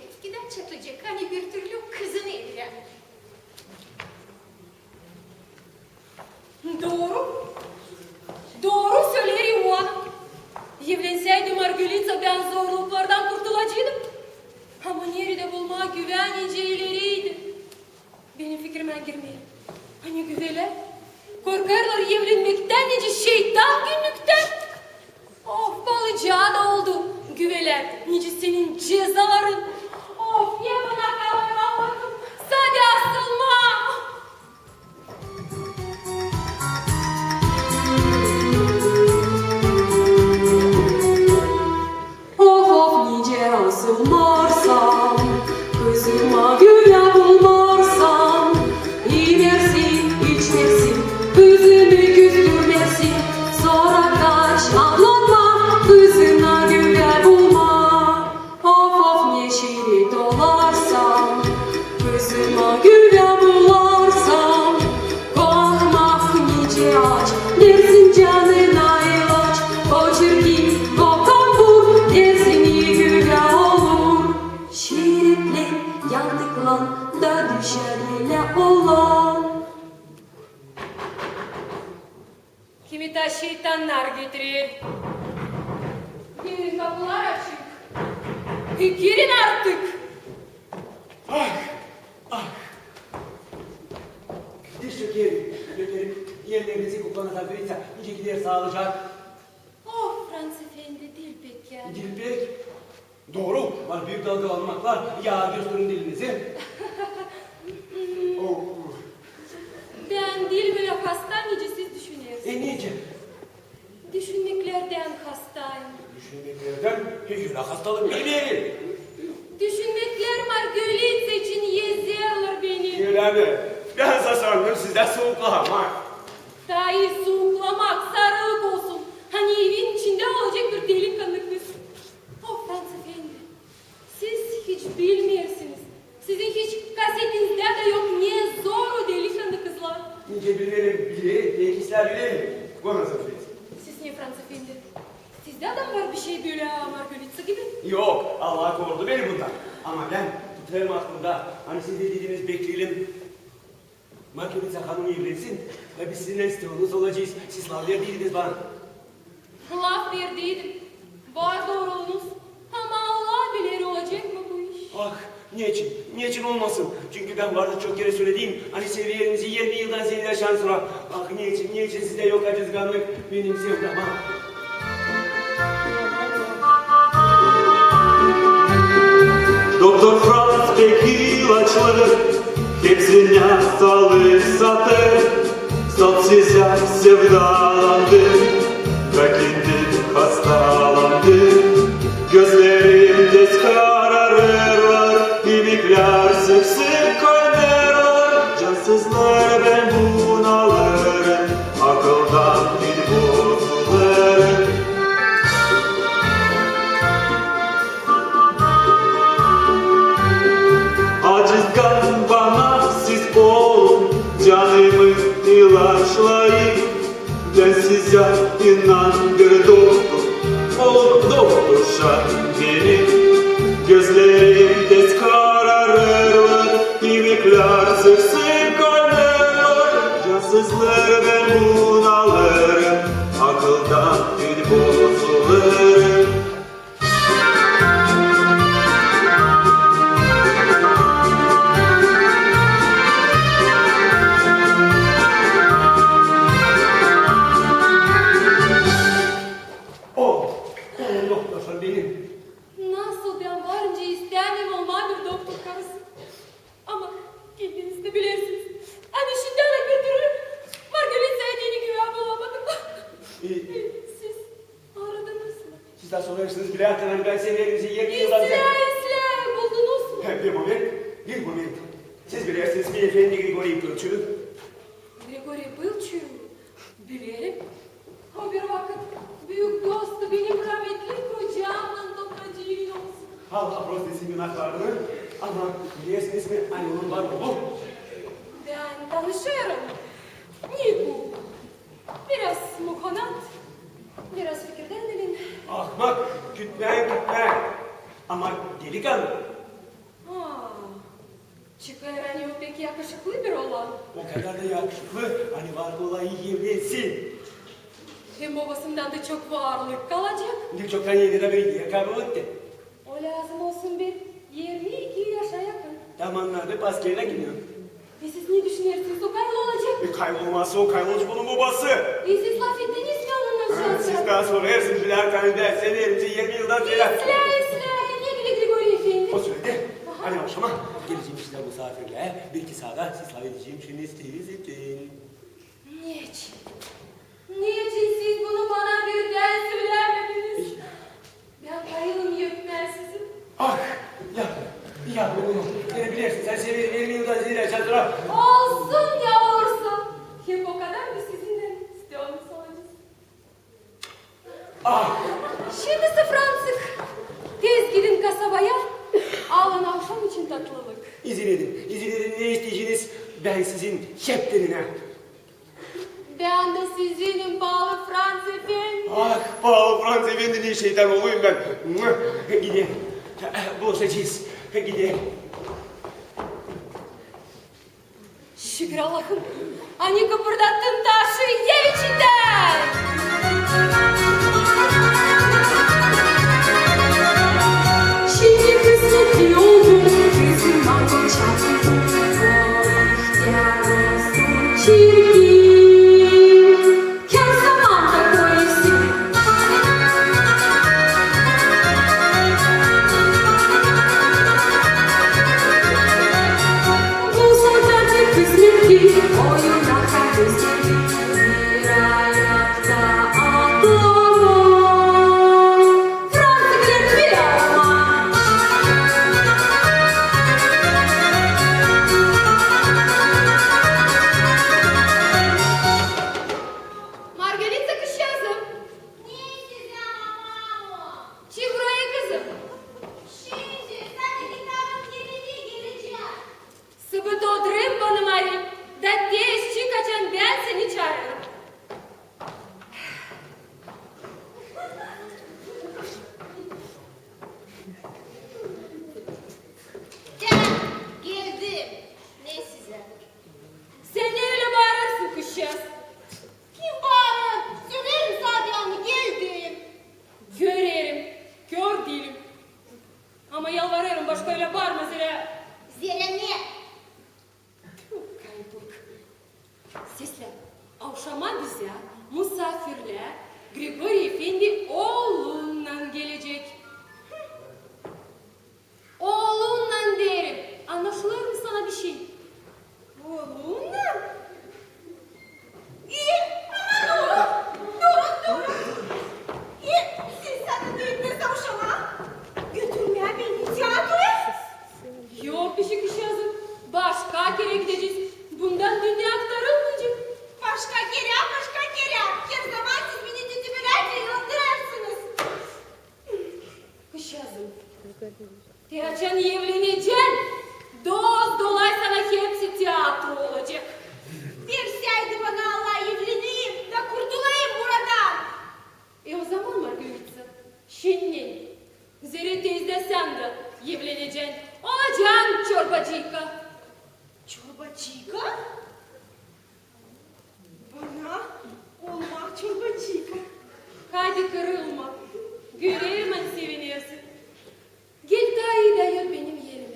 eskiden çatlayacak. Hani bir türlü kızını evlenmek. Doğru. Doğru söylerim o hanım. Evlenseydim Margarita ben zorluklardan kurtulacaktım. Ama nerede bulma güvenince ileriydi. Benim fikrime girmeyin. Hani güveler korkarlar evlenmekten nece şeytan günlükten. Of balıcağı da oldu güveler. Nice senin cezaların. Of ye bana kalır Allah'ım. Sade asılma. Of nice asılmarsam, kızıma güven bulmarsam, yemersin, içmersin, üzümü küstürmesin, sonra kaç ablanma, kızına güven bulma. Of neşeli dolarsam, kızıma güven bularsam, korkmak nice aç, dersin canına ilaç, o çirkin, o kambur, dersin iyi güven olur. Şirinle yandıklan da düşer ile olan. Kimi de şeytanlar getirir. Girin kapılar açık. Girin artık. Ah! Ah! Diş çökerim, yerlerinizi kuklana tabiriyse nice gider sağlayacak. Oh Frans Efendi dil pek ya. Dilbek. Doğru, var büyük dalgalanmaklar. Ya gösterin dilinizi. Oh. Ben dil böyle hasta nice siz düşünüyorsunuz. Nice? Düşünmeklerden hastayım. Düşünmeklerden hiç hastalık bilmeyelim. Düşünmekler Margarita için yezerler beni. Öyle ben sandım sizden soğuklama. Dahi soğuklamak, sarılık olsun. Hani evin içinde olacak bir delikanlı kız. Oh Frans Efendi, siz hiç bilmiyorsunuz. Sizin hiç kasetinizde de yok niye zor o delikanlı kızlar. Nice bilirim, değişler bilirim. Bu nasıl bir şey? Siz niye Frans Efendi? Sizde adam var bir şey böyle Margarita gibi. Yok, Allah korudu beni bundan. Ama ben tutarım aklımda. Hani siz de dediğiniz bekleyelim. Margarita Hanım evlensin ve biz sizinle istiyorsunuz olacağız. Siz laf verdiydiniz bana. Laf verdiydim. Var doğruluğunuz. Ama Allah bilir olacak mı bu iş? Ah, niçin? Niçin olmasın? Çünkü ben vardı çok kere söylediğim, hani seviyenizi 20 yıldan ziyade yaşan sonra. Ah niçin sizde yok acızganlık, benim sevdama. Doktor Franz pek ilaçları hepsine sağlık satır. Satsızca sevdalandı ve kendim hastalandı. Gözlerimde kararırlar, mimikler sık sık kaynarlar. Cansızlar ben bunalırım, akıldan bir bozulurum. Acızgan bana siz olun, canımı ilaçlayın. Ben size inan bir doktor, ol doktor şart benim. Gözlerimde kararırlar, mimikler sık sık kaynarlar. Cansızlar ben bunalırım, akıldan bir bozulurum. Doktorsun benim. Nasıl ben varınca istemem olma bir doktor karısı. Ama kendiniz de bilirsiniz. Hani şimdi ana götürür. Margarita sevdiğini güven bulamadım. Siz aradınız mı? Sizden sorarsınız bile hani ben seviyenizi 20 yıldan ziyade... İsle buldunuz mu? Bir moment. Siz bilirsiniz beyefendi Grigori Pılçı. Grigori Pılçı. Bilirim. O bir vakit büyük dostu benim rahmetli kocamla topracığın olsun. Allah prostesin günahlarını. Ama bilirsiniz mi hani onun var mı bu? Ben tanışıyorum. Niye bu? Biraz mukanat, biraz fikirden dilin. Ahmak, gütmeyin. Ama delikanlı. Çıkaran yok pek yakışıklı bir olan. O kadar da yakışıklı. Hani var olayı evlensin. Hem babasından da çok varlık kalacak. Ne çoktan yeniden bir yakabı etti. O lazım olsun bir 22 yaşa yakın. Zamanlarda askerine gidiyor. Siz ne düşünüyorsunuz? O kaybolacak. Kaybolmazsa o kaybolmuş bunun babası. Siz laf ettiniz mi onunla şansı? Siz daha sonra ersiniz birer tane derse verimse 20 yıldan beri. İsla, ne bile Grigori Efendi. O söyledi. Hani akşama geleceğim işte misafirle. Bir iki saate siz edeceğim şimdi isteğiniz için. Niçin? Niçin siz bunu bana birden söylemediniz? Ben kayılım yetmezsizim. Ah! Ya bunu verebilirsin. Sen seviyorum 20 yıldan zira çatıra. Olsun ya olsun. Hep o kadar mı sizinden istiyorum sadece? Ah! Şimdi Fransız. Tez gidin kasabaya. Alın akşam için tatlılık. İzin edin. İzin edin ne isteyeceğiniz? Ben sizin şeflerine. Ben de sizinim bağlı Fransız efendi. Ah pahalı Fransız efendiliği şeytan olayım ben. Gidelim. Buluşacağız. Gidelim. Şükür Allah'ım. Hani kıpırdattın taşı yev içinden. Şimdi kısmetli oldu. Yüzüm aldı çarptı. Çirkin. Kel zamanda koysun. Bu sadece kısmetli. Oyunda kaybetti. Bir ayakta ağlama. Fransız bilet bir alma. Margarita kış yazım. Niye size mamo? Çık buraya kızım. Şimdi sen dediklerim geleceğim. Sıbı doldurayım bana Marim. Da tez çık açan ben seni çağırırım. Geldim. Ne size? Sen ne öyle bağırırsın kış yaz? Kim bağırır? Söylerim Sabiha geldim. Görerim, kör değilim. Ama yalvarırım başka öyle bağırma Zira. Zira ne? Kaybolk. Sesle, avşama bize misafirler Grigori Efendi oğlundan gelecek. Oğlundan derim. Anlaşılır mı sana bir şey? Oğlunla? İyi ama doğru. İyi siz sana duyduğunuz avşama. Götürmeye beni tiyatroya. Yok bir şey kış yazın. Başka kere gideceğiz. Bundan dünya aktarılmayacak. Başka kere. Her zaman siz beni tütübülerce yıldırarsınız. Kış yazın. Tiyacan evleneceksin. Dolay sana hepsi tiyatro olacak. Verseydi bana Allah evleneyim de kurtulayım buradan. O zaman Margarita, şimdi Zerre teyze sen de evleneceksin. Olacaksın çorbacıyka. Çorbacıyka? Bana olmak çorbacıyka. Haydi kırılma. Göreyim hani sevinirsin. Gel dayı dayı benim yerime.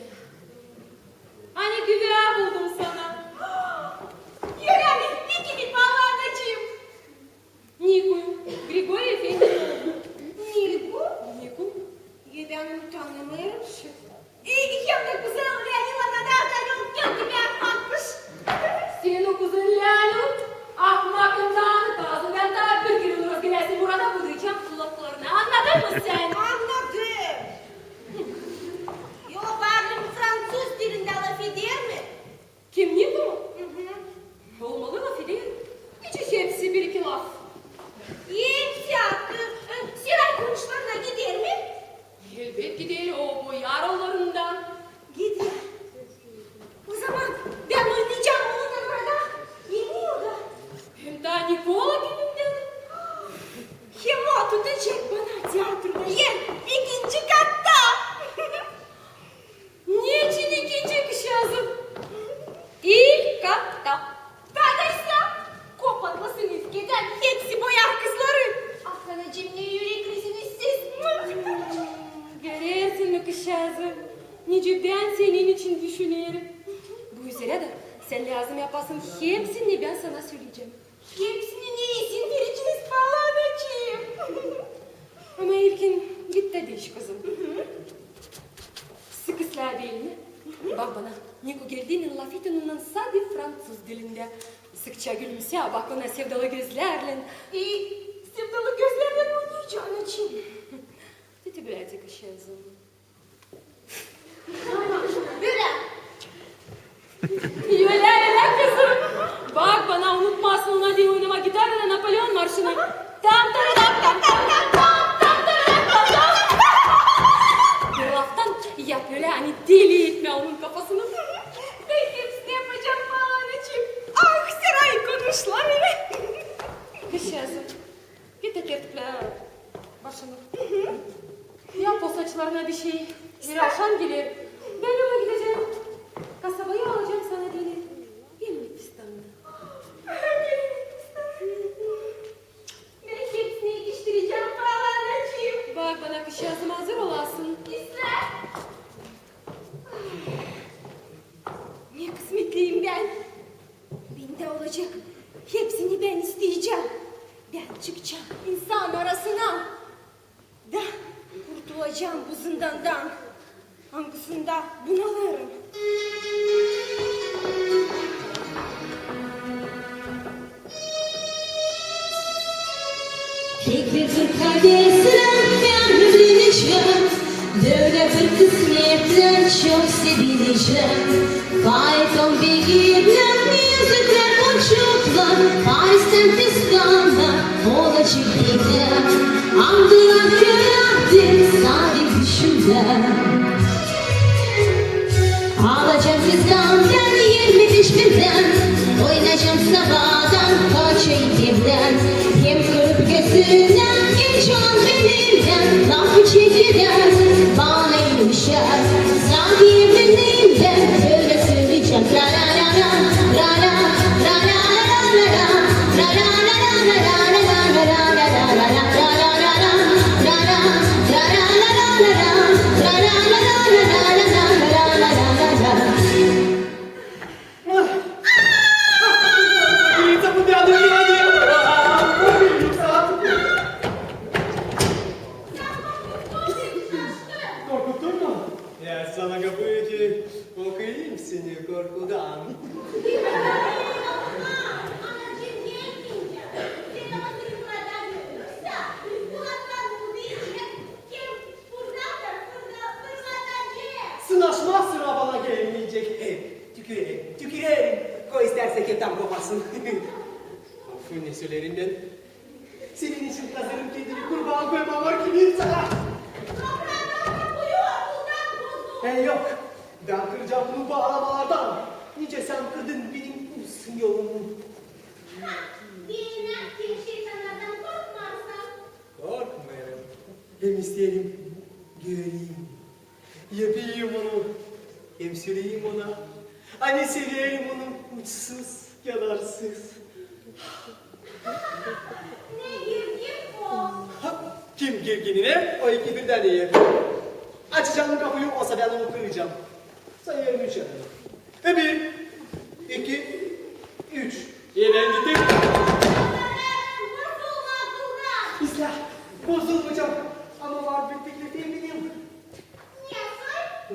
Hani güveğe buldum sana. Yani ikinin bağlandacıyım. Niku'yu, Grigori Efendi'nin oğlu. Nilgu? Niku? Ben tanımıyorum. Hem de güzel Leonida da senin için düşünüyorum. Bu üzere de sen lazım yapasın hepsini ben sana söyleyeceğim. Hepsini ne isim vereceğiz falan açayım. Ama ilkin git de değiş kızım. Sık ıslah belini. Bak bana. Niko geldiğinin lafiteninin sade Fransız dilinde. Sıkça gülümse bak bana sevdalı gözlerle. Sevdalı gözlerden oynayacağım açayım. Ты birazcık ışığızın. Böyle. Öyle kızım. Bak bana unutmasın ona diye oynama gitarla Napolyon marşını. Tam tam tam tam tam tam tam tam tam tam. Bir laftan yap öyle hani deli etme onun kafasını. Ben hepsini yapacağım falan açayım. Ah saray konuşlar öyle. Kışığızın. Git de tertiple başını. Yap o saçlarına bir şey. Bir akşam gelir. Ben ona gideceğim. Kasabayı alacağım sana deli. Gemlik fistanını. Ben hepsini yetiştireceğim falan açayım. Bak bana kışığızım hazır olasın. İster. Ne kısmetliyim ben. Bende olacak. Hepsini ben isteyeceğim. Ben çıkacağım insan arasına. Da kurtulacağım bu zindandan. Hangisinde bunalırım. Tek bir kardeşim ben evleneceğim. Böyle bir kısmetten çok sevineceğim. Fayton bilgiler, müzikler, uçuklar. Paris'ten fistanlar olacak gider. Andılar görendir sadece düşünler. Alacağım fistan 25 binden. Oynayacağım sabahdan kaçayım evden. Hem kırıp gözünden genç olan benimden. Lafı çekilen bana yumuşar. Sanki evleneyim ben öyle söyleyeceğim. La la la la la la la la la la la la la la la la Korkuttun mu? Ya sana kapıyı ki okuyayım seni korkudan. Anacığım gelmeyeceğim. Sen anasını buradan görürse kulaklar buğdayacak. Kim buradan fırlatacak. Sınaşma sıra bana gelmeyecek. Tükürelim. Koy isterse ketam kopasın. Of ne söylerim ben. Senin için kazanım kendini kurban koymam var ki sana. Yok. Ben kıracağım bunu bağlamalardan. Nice sen kırdın benim uzun yolumu. Bilmem kim şeytanlardan korkmazsan. Korkmayalım. Hem isteyelim, göreyim. Yapayım onu. Hem söyleyeyim ona. Hani severim onu uçsuz, yalarsız. Ne girgin o? Ha, kim girginine? O iki birden iyi. Açacağım kapıyı, olsa ben onu kıracağım. Sayıyorum 3'e. Bir, 2, 3. Yeniden gittim. İslah, bozulmayacağım. Ama var bir teklifim benim.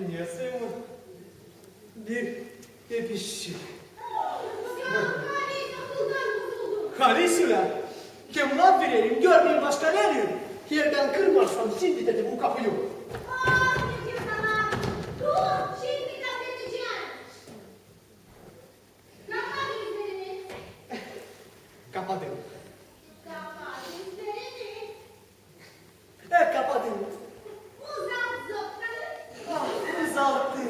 Niyası mı? Bir öpüşüm. Karısı ver. Kemal verelim, görmeyin başka ne arıyorum. Yerden kırmazsam şimdi dedim bu kapıyı. Kapadım. Kapadım. Ah, uzattım.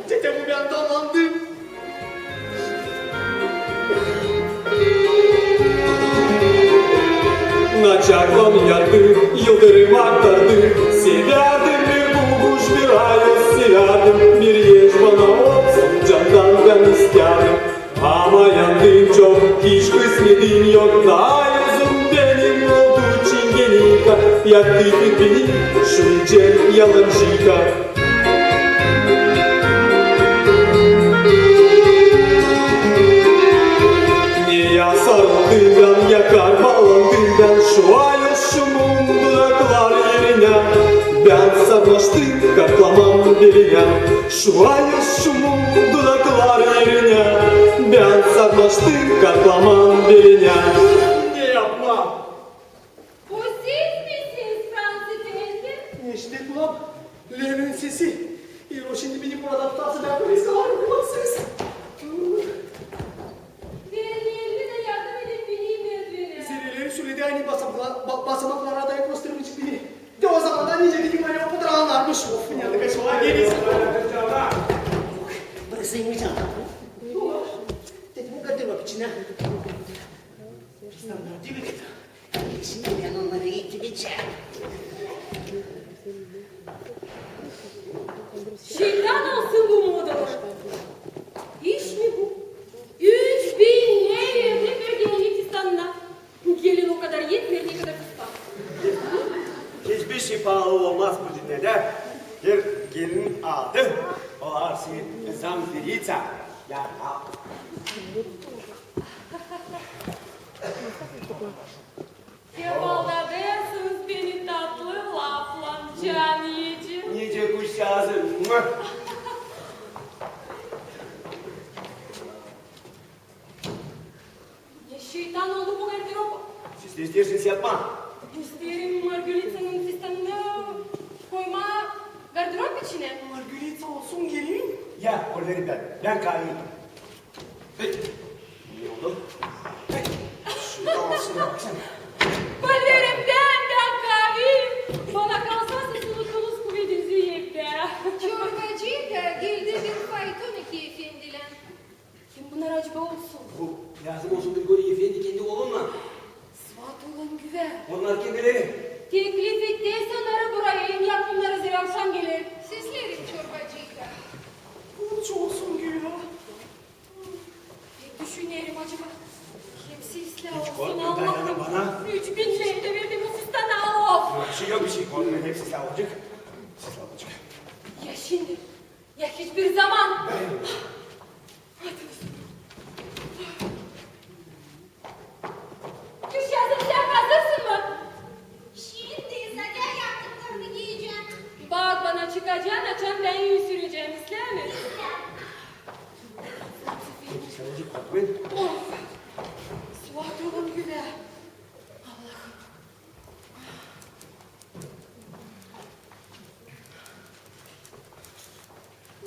Çetemi ben tamamdım. Naçarlan yardı, yıldırım aktardı. Severdim bir bulmuş bir ayet silerdim. Bir yeş bana olsun candan ben ben isterim. Ama yandım çok, hiç kısmetim yok. Daha yazım benim oldu çingenika. Yaktı beni şu ince yalancıka. Niye sarıldığından yakar bağlandığından şu ayol şu mum dudaklar yerine. Ben sarmaştım katlamam birine. Şu ayol şu mum dudaklar yerine. Ben sarmaştım katlamam birine. Ne yapma? O siz misiniz Fransız Efendi? İşte kulağım. Leğenin sesi. O şimdi beni burada tutarsa ben polise varım. Kulağımsız. Diğerlerini de yardım edip bineyim merdivene. Serileri söyledi aynı basamaklara dayak göstermiş beni. De o zamandan iyice dedim hani o kadar anlarmış. Of yandı kaç olan gelirsin. Burası inmiş adam. Dedim o kadar bak içine. İstanbul değil mi kızım? Şimdi ben onları getireceğim. Şeytan olsun bu modalar. İş mi bu? 3000 liraya bir gelinlik İstanbul'da. Gelin o kadar yetmiyor, ne kadar kıspa. Hiçbir şey pahalı olmaz bu dünyada. Bir gelin adı. O arsi Zamfirica. Ya. Kemal'da değilsiniz beni tatlı lafla caniyeciğim. Nice kuşağızı. Ya şeytan oldu bu gardırop. Siz de isterseniz yapma. İsterim Margarita'nın fistanını koyma gardırop içine. Margarita olsun gelin. Ya oraları ben kayayım. Hey. Ne oldu? Hey. Şurada olsun baksana. Kollerimden kahvim. Bana kalsa siz unuttunuz kuvvetinizi yekte. Çorbacı da geldi bir fayton iki efendiler. Kim bunlar acaba olsun? Bu lazım olsun bir golü efendi kendi oğlunla. Sıvat olan güve. Onlar kendileri. Teklif ettiyse onları buraya yakınları ziraşan gelir. Sizlerin çorbacı da. Burç olsun güya. Düşünelim acaba. Hepsi Hiç olsun korkma dayanın bana. 3000 liraya da verdim o sistana of. Bir şey yok bir şey korkmayın hepsi sağ olacak. Siz olacak. Ya şimdi ya hiçbir zaman. Kuşağızım sen hazırsın mı? Şimdi zaten yaptıklarını giyeceğim. Bak bana çıkacağın açan ben yüz süreceğim ister mi? Sen olacak korkmayın. Of. Suat oğlum güzel.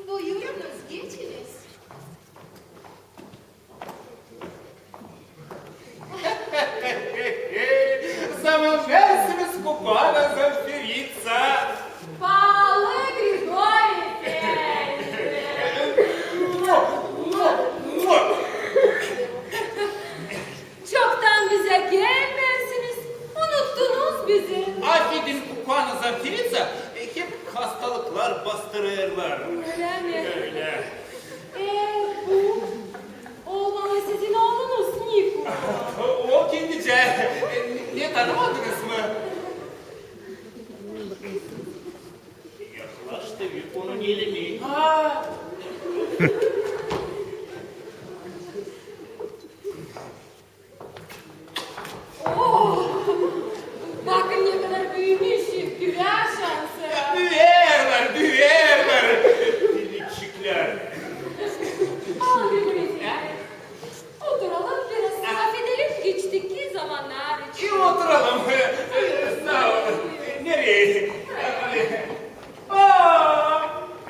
Buyurunuz geçiniz. Замовляйся, купана Замфирица. Pahalı Grigori Efendi. Çoktan bize gelmezsiniz. Unuttunuz bizi. Affedin Kukana Zamfirica, hep hastalıklar bastırırlar. Öyle mi? Öyle. Bu olmalı sizin oğlunuz Niko. O kendice, ne tanımadınız mı? Yaklaştı bir onun elimi. Ha. Bakın ne kadar büyümüşüm. Güler şansı. Büyüyorlar. Biricikler. Al Grigori Efendi. Oturalım biraz sohbet edelim. Geçtik zamanlar için. İyi oturalım. Sağ olun. Nereye?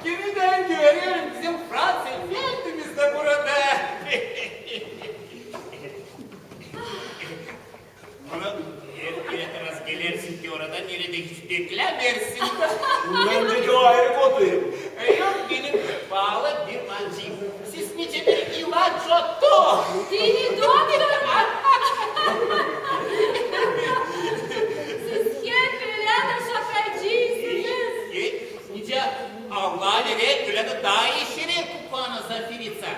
Yeniden görüyorum bizim Fransız efendimiz de burada. Bana yere biraz gelirsin ki orada nerede hiç beklemezsin. Bence o ayrı kodlayın. Yok benim pahalı bir mancıyım. Siz nice bir ilaçotto. Dini doktor. Siz hep öyle de şakacısınız. Nice Allah'ın eve öyle de daha iyi şirin kupana Zamfirica.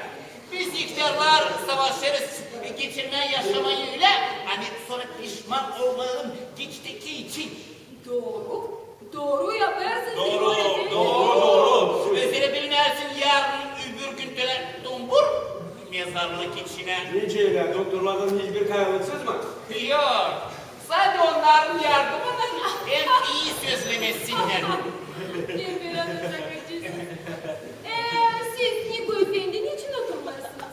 ihtiyarlar savaşırız. Geçirmeye yaşamayı öyle. Hani sonra pişman olmayalım geçteki için. Doğru. Doğru yaparsın. Doğru, Timur Efendi. doğru. Vezire binersin yarın öbür gün döner dombur mezarlık içine. Niceyle doktorlardan hiçbir kayalıksız mı? Yok. Sadece onların yardımına hem iyi sözlemesinler. Bir biraz uzaklaşırsın. Siz Niko Efendi niçin oturmazsınız?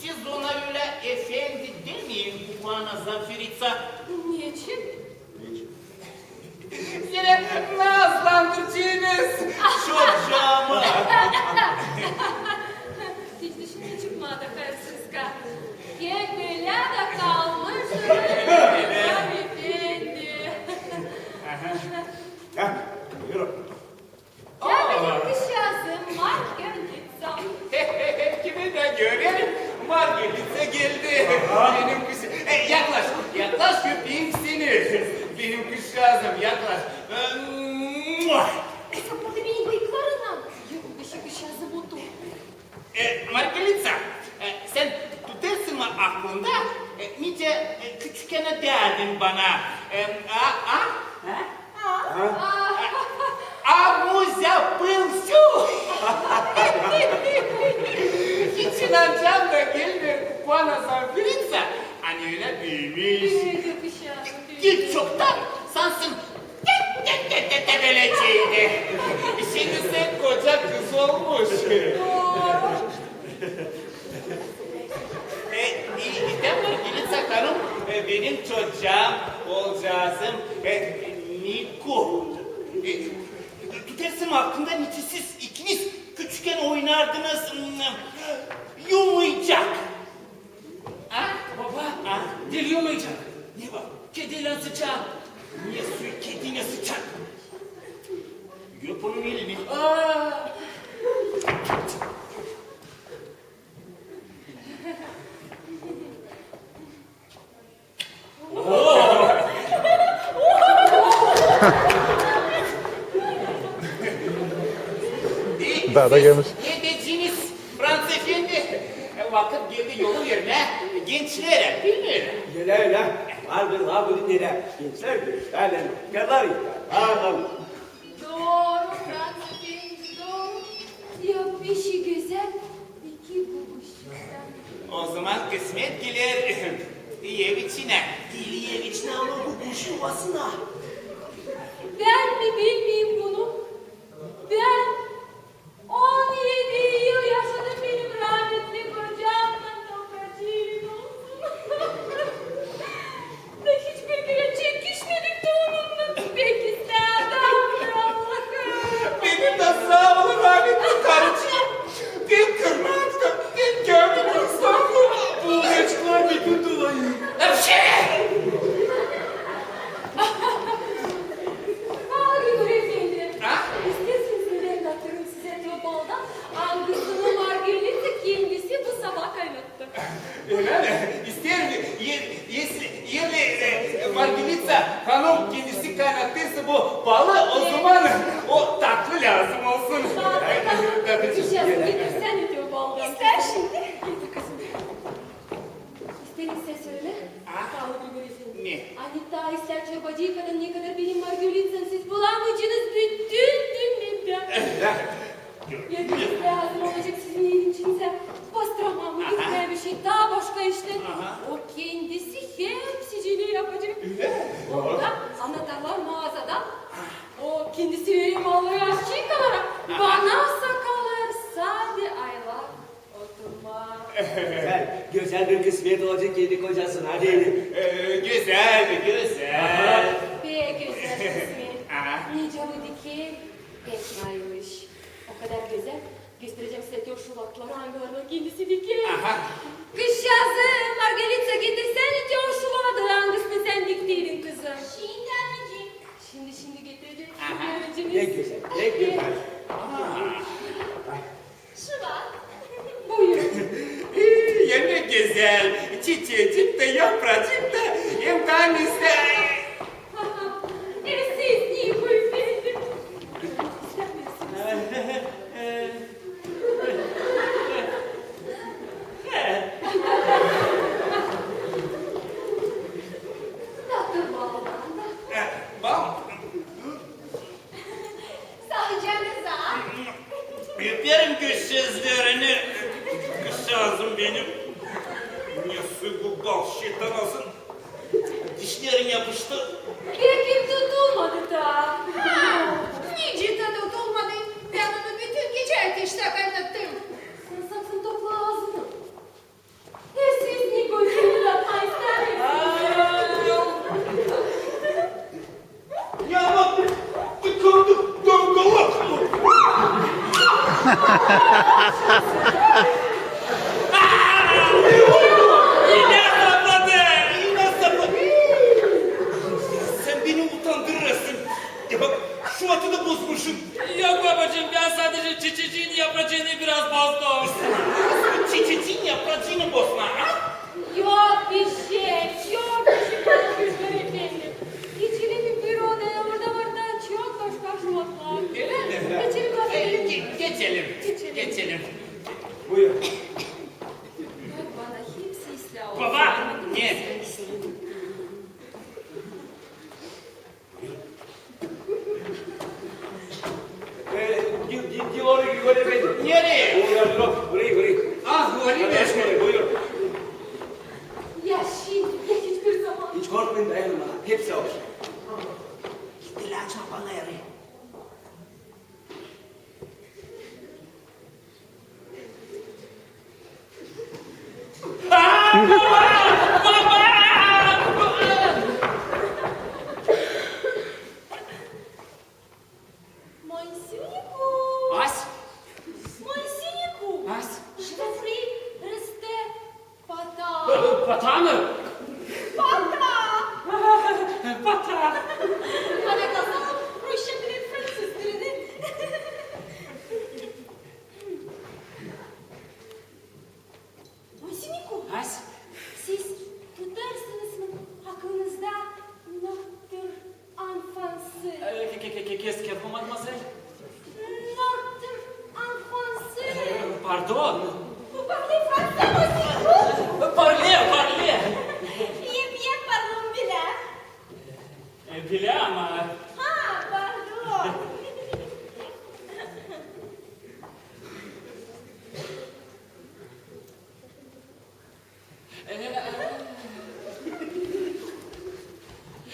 Siz ona öyle efendi demeyin bana Zaferitsa. Niçin? Yine nazlandırıcınız çocuğumu. Hiç dışına çıkmadı hırsızka. Gebele de kalmış. Efendi. Heh, yürü. Benim kışyazım var gönlüksem. Kimi de görelim. Margelit'e geldi. Benim kız... yaklaş, yaklaş köpeğim seni. Benim kızcağızım yaklaş. Sapladı benim bıyıklarından. Yok beşi kışyazım oldu. Margelitsa, sen tutarsın mı aklında? Nice küçükken derdin bana. Amuza pılsu. Hiç inanacağım da geldi bana Zaferitsa. Hani öyle büyümüş. Büyüdü kışyazım. Git çoktan sansın. Tebeleceğiydi. Şimdi sen koca kız olmuş. Margelitsa Hanım, benim çocuğum olacağızım Niko. Tutarsın aklında niçin siz ikiniz küçükken oynardınız yumayacak. Ha? Baba, deli yumayacak. Ne var? Kediyle sıçak. Niye suyu kediyle sıçak? Yap onun elini. Daha da gelmiş. Yedeciniz Frans Efendi. Vakit geldi yolu yerine gençlere bilmiyorum. Yele öyle. Vardır vardır nere. Gençler gösterlen. Kadar yeter. Ağlam. Doğru Frans Efendi doğru. Ya beşi güzel, iki babuşlardan. O zaman kısmet gelir ev içine. Dili ev içine ama bu kuş yuvasına. Ben mi bilmeyeyim bunu? Ben 17 yıl yaşadım benim rahmetli kocamla topacığım olsun. Ve hiçbir güne çekişmedik de onunla. Peki sen Allah'ım. Benim de sağ olun rahmetli karıcığım. Bir kırmızı, bir gönlüm ıslandı. Bu geçler bir gün dolayı. Ağrıyor efendim. İsterseniz evlatlarım size Teobal'da angısını Margelit'e kendisi bu sabah kaynattı. Öyle mi? İster mi? Yerli Margelitsa Hanım kendisi kaynattıysa bu balı o zaman o tatlı lazım olsun. Tabii. Kışyazım getirsene Teobal'dan. İster şimdi. Getir kızım. İstersen söyle. Sağlıklı bir efendim. Ne? Anita ister çabacı kadın ne kadar benim Margelit'sen siz bulamacınız bütün dünyada. Yediniz lazım olacak sizin iyiliğinize. Bastırmamı gitmeye bir şey daha başka işte. O kendisi hepsiciliği yapacak. Orada anahtarlar mağazada. O kendisi verim alıyor aşçı kalarak. Bana sakallar sade aylar oturma. Güzel bir kısmet olacak yedi kocasına değil mi? Güzel, güzel. Be güzel kısmet. Aha. Nice oldu ki ekmaymış. O kadar güzel. Göstereceğim size tör şulakları hangilerinin kendisi dikey. Aha. Kış yazı Margelitsa getirsene tör şulağı hangisini sen diktiydin kızım. Şimdi anneciğim. Şimdi getireceğim. Aha. Ne güzel, ne güzel. Şu bak. Buyurun. Yine güzel. Çiçeğicik de yapracık da hem tanesi. Siz niye bu efendim? sözlerini kısağızım benim. Nasıl bu bal şeytanasın? Dişlerin yapıştı. Belki tutulmadı da. Niçin tadı tutulmadı? Ben onu bütün gece ateşte kaynattım. Sen sakın topla ağzını. Ya siz Niko'yu hatırlatma ister misiniz? Ya bak, tıkandı, dangalak. Yine sapladı, yine sapladı. Sen beni utandırırsın. Ya bak, şu atı da bozmuşum. Yok babacığım ben sadece çiçeğin yapracığını biraz bozdum. Çiçeğin yapracığını bozma, ha? Yok bir şey. Yok bir şey kalmışlar efendim. İçeri bir büro odaya orada çok başka şumatlar. İçeri bakayım. Geçelim. Buyur. Yok bana hepsi ıslah oldu. Baba, ne? Gol efendim. Nereye? Burayı. Ah, öyle mi? Buyur. Ya şimdi ya hiçbir zaman. Hiç korkmayın dayanın bana. Hepsi olur. Gittiler çabaları. Монсюнику! Ась, Монсюнику! Ась. Je vous prie, restez pata. Pata mı? Pata! Pata. Bana kalsa Rusça bilir, Fransız dilini. Монсюнику! Ась. Siz tutarsınız mı hakkınızda Notre Enfance'ı? Qu'est-ce que vous mademoiselle? Notre Enfance'ı! Pardon. Vous parlez français, Monsiku? Parlez. Bien parlons bile. Bile ama. Ha, pardon.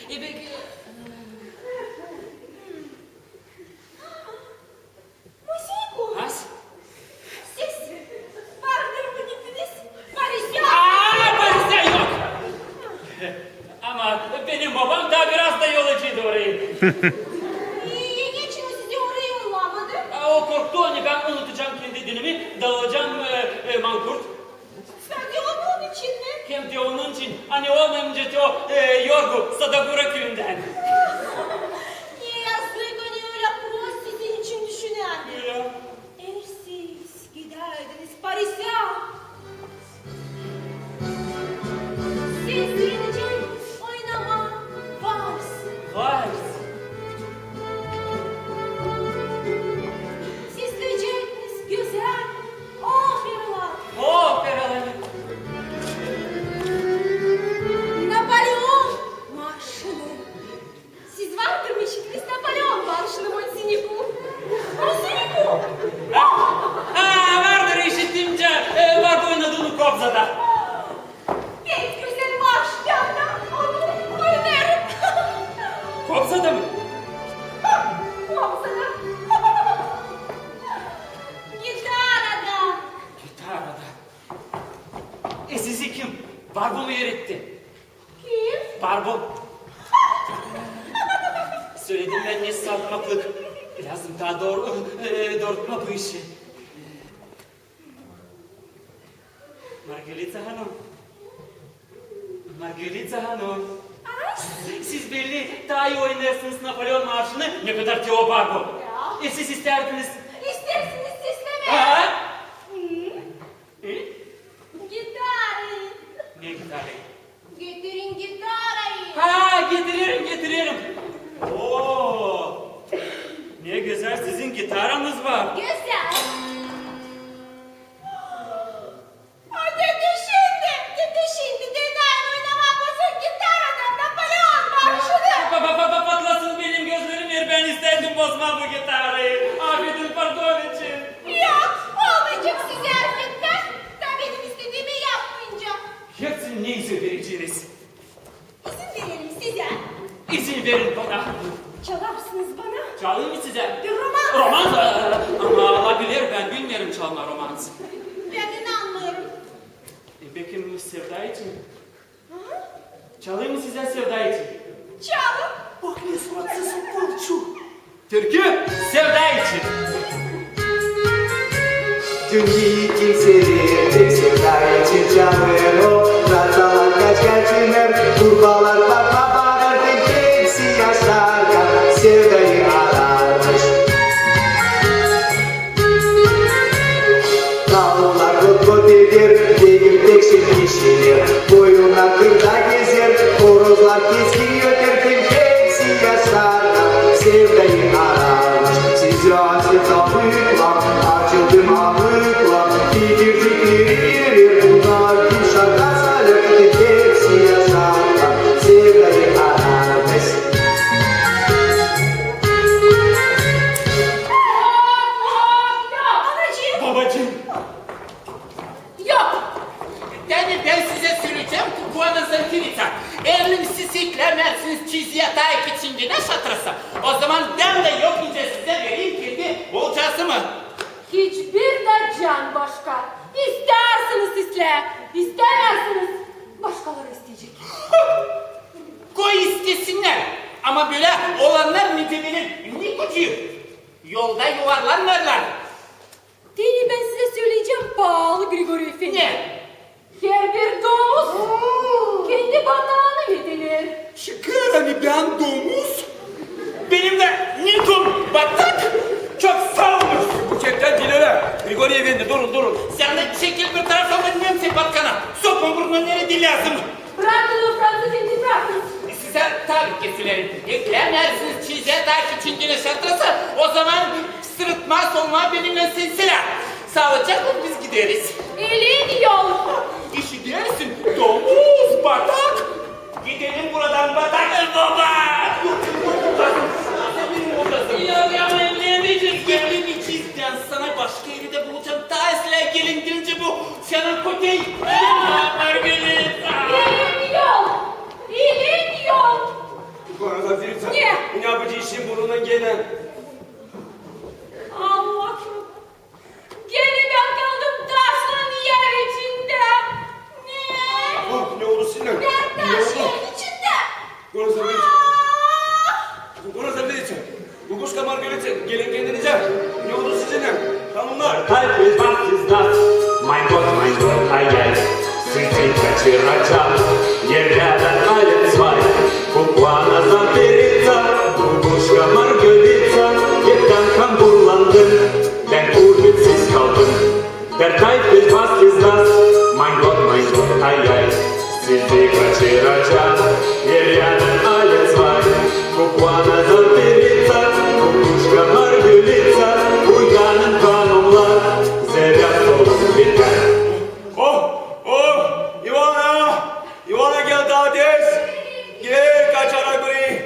Peki. Monsiku! Ась. Siz pardon mu gittiniz? Paris'e! Paris'te yok. Ama benim babam da biraz da yolcuydu orayı. Geçin sizi oraya yollamadı. O korktu hani ben unutacağım kendi dinimi, dağılacağım mankurt. Sadece onun için mi? Hem de onun için hani olmayınca da o Yorgu Sadagura köyünden. Niye yazlık hani öyle prost sizin için düşünen? Ya. Eğer siz giderdiniz Paris'e. Siz gideceksiniz oynama vals. Vals. Siz diyeceksiniz güzel operalar. Operalar. Napolyon marşını. Siz vardır mı işitiniz Napolyon marşını Monsiniku? Monsiniku! Vardır işittiğimce vardı oynadığını Kobza'da. Pek güzel marş yani onu oynarım. Kobza'da mı? Kopsana. Gitarada. Gitarada. Sizi kim? Barbo mu öğretti? Kim? Barbo. Söyledim ben ne satmaklık. Lazım daha doğrultma bu işi. Margarita Hanım. Siz belli daha iyi oynarsınız Napolyon Marşı'nı. Ne kadar ki o Barbo. Siz isterdiniz. İstersiniz sisleme. Ha? Gitarı. Ne gitarı? Getirin gitarayı. Ha getiririm. Oo. Ne güzel sizin gitarınız var. Güzel. Dedi şimdi. Neden oynamamışsın gitaradan Napolyon marşını? Patlasın benim gözlerim yer ben isterdim bozma bu gitarı. Affedin olmaz. Ben inanmıyorum. Peki Sevda için? Çalayım mı size Sevda için? Çalın. Bak ne suratsız balçu. Türkü. Sevda için. Dünya sevdiğim sevda için çalır o. Ratalar kaç gerçinler, kurbalar bakma bağırır. Hepsi yaşlarken sevdayı ararmış. Dağlar kot kot eder, devir tekşir pişirir. Boyuna kırda gezer, horozlar keskin götürür. Hepsi yaşlarken sevdayı ararmış. Sizi açıkta büyükler, açıldım ağlıklar. Bitircikleri verir, bunlar kim şarkı salır. Hepsi yaşlarken sevdayı ararmış. Anacığım. Babacığım. Yok. Yani ben size söyleyeceğim ki bu anasını kilitler. Elim sisiklemersiniz çiz yatağı içinde ne şatrası. O zaman ben de yok ince size vereyim kendi olacağı mı? Hiçbir de can başka. İstersiniz sizle, istemezsiniz. Başkaları isteyecek. Koy istesinler. Ama böyle olanlar nice bilir. Ne gücü? Yolda yuvarlanırlar. Değil ben size söyleyeceğim pahalı Grigori Efendi. Ne? Her bir domuz kendi batağını yedirir. Şükür hani ben domuz. Benim de nikum batak. Çok sağ olun. Bu kepten dilere. Grigori Efendi durun. Sen de çekil bir tarafa ben nemse batkana. Sokma burnuna nere dil lazım. Bırakın o Fransız indi bırakın. Size tabii ki söylerim. Eklemlersiniz çiğze der ki çingene şatrası. O zaman sırıtma solma benimle silsile. Sağlıcakla biz gideriz. Elin yol. İşi dersin domuz batak. Gidelim buradan batak baba. Sen benim odasın. Yok ama evlenmeyeceğiz. Evlenmeyeceğiz. Ben sana başka yeri de bulacağım. Daha esle gelin gelince bu senin kotey. Margarita. Elin yol. Elin yol. Bu arada Filip Niye? ne yapıcı işin burnundan gelen. Allah'ım. Gene ben kaldım taşların yer içinde. Ne? Oh ne oldu Sinan? Ben taşların içinde. Burası Filip. Bu kuş kamar görüntü. Gelin kendinize. Ne oldu sizinle? Hanımlar. Halt ist, was ist das? Mein Gott, ai, Sizi kaçıracağım. Yerlerden alle zwei. Kukwana zampirica, Bubuşka Margarica. Hepten kan kullandım. Ben kurbitsiz kaldım. Der Teufel, was ist das? Mein Gott, ai, Sizi kaçıracağım. Yerlerden alle zwei. Kukwana zampirica, Bubuşka Margarica. Uyanın kanunlar, zerrat olun biter. Ivana gel daha tez. Gel kaçarak burayı.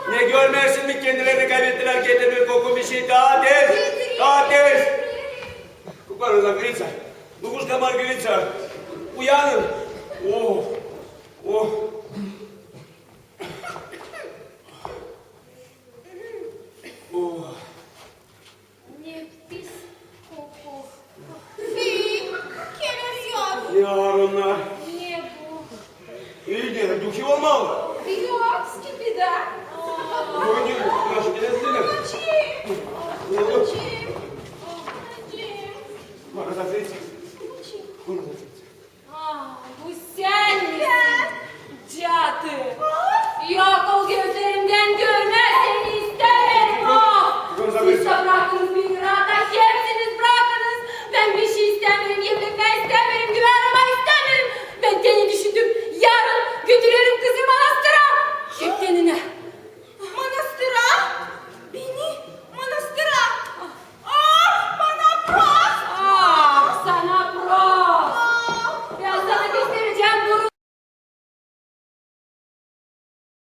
Ne görmezsin mi kendilerini kaybettiler getirmek koku bir şey daha tez. Kuklar Margarica. Lukuşka Margarica. Uyanın. Oh. Ne pis koku. Kerem yok. Ne var onlar? Ne bu? İyi gene duki olmalı. Yok gibi de. Oyuncu. Ulaşı gelesine. Çiğ. Ne